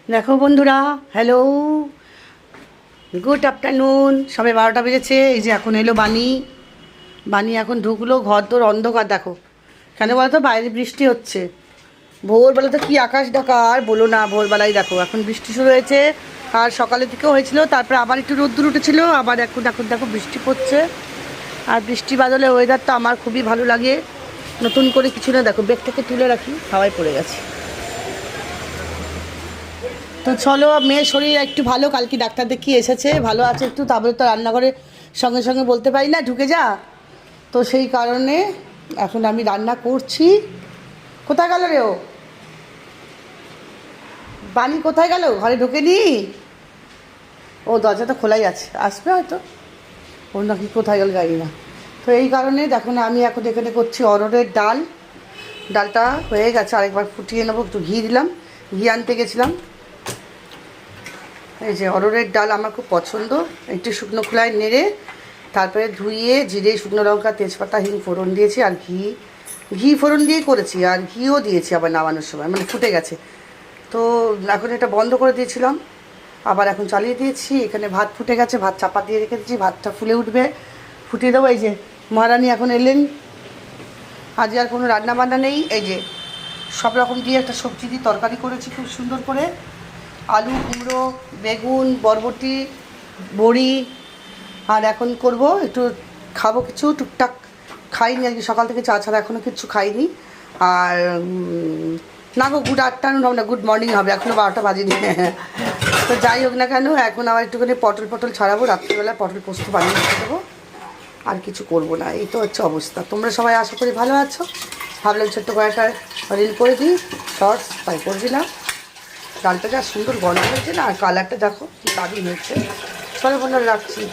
দেখো বন্ধুরা, hello, good afternoon. সবে 12টা বেজেছে। এই যে এখন এলো বানি। বানি এখন ঢুকলো। ঘর তোর অন্ধকার দেখো। কেন বলো তো? বাইরে বৃষ্টি হচ্ছে। ভোরবেলা তো কী আকাশ ডাকা, আর বলো না। ভোরবেলায় দেখো এখন বৃষ্টি শুরু হয়েছে। আর সকালের দিকেও হয়েছিল, তারপরে আবার একটু রোদ্দুর উঠেছিল, আবার এখন এখন দেখো বৃষ্টি পড়ছে। আর বৃষ্টি বাদলে ওয়েদারটা আমার খুবই ভালো লাগে। নতুন করে কিছু না, দেখো ব্যাগটাকে তুলে রাখি, হাওয়ায় পড়ে গেছে। তো চলো, মেয়ের শরীর একটু ভালো, কালকে ডাক্তার দেখিয়ে এসেছে, ভালো আছে একটু। তারপরে তো রান্নাঘরে সঙ্গে সঙ্গে বলতে পারি না ঢুকে যা। তো সেই কারণে এখন আমি রান্না করছি। কোথায় গেল রে ও? বানি কোথায় গেল? ঘরে ঢোকেনি? ও দরজা তো খোলাই আছে, আসবে হয়তো। ও নাকি কোথায় গেল জানি না। তো এই কারণে দেখো না, আমি এখন এখানে করছি অরহরের ডাল। ডালটা হয়ে গেছে, আরেকবার ফুটিয়ে নেবো। একটু ঘি দিলাম, ঘি আনতে গেছিলাম। এই যে অরহরের ডাল আমার খুব পছন্দ। একটু শুকনো খোলায় নেড়ে তারপরে ধুইয়ে জিরে, শুকনো লঙ্কা, তেজপাতা, হিং ফোড়ন দিয়েছি। আর ঘি ফোড়ন দিয়েই করেছি, আর ঘিও দিয়েছি আবার নামানোর সময়, মানে ফুটে গেছে। তো এখন এটা বন্ধ করে দিয়েছিলাম, আবার এখন চালিয়ে দিয়েছি। এখানে ভাত ফুটে গেছে, ভাত চাপা দিয়ে রেখে দিয়েছি। ভাতটা ফুলে উঠবে, ফুটিয়ে দেবো। এই যে মহারানী এখন এলেন। আজ আর কোনো রান্না বান্না নেই। এই যে সব রকম দিয়ে একটা সবজি দিয়ে তরকারি করেছি খুব সুন্দর করে। আলু, কুমড়ো, বেগুন, বরবটি, বড়ি। আর এখন করব একটু, খাবো কিছু টুকটাক। খাইনি আজকে সকাল থেকে, চা ছাড়া এখনও কিছু খাইনি। আর না গো, গুড আফটারনুন হবে না, গুড মর্নিং হবে, এখনও 12টা বাজেনি। তো যাই হোক না কেন, এখন আবার একটুখানি পটল ছাড়াবো। রাত্রিবেলা পটল পোস্ত বানিয়ে রেখে দেবো। আর কিছু করবো না। এই তো হচ্ছে অবস্থা। তোমরা সবাই আশা করি ভালো আছো। ভাবলাম ছোট্ট কয়েকটা রিল করে দিই, শর্টস, তাই করে দিলাম। ডালটা যা সুন্দর গরম হয়েছে না, আর কালারটা দেখো কি দারুণ হয়েছে। চলো বন্ধুরা, রাখছি।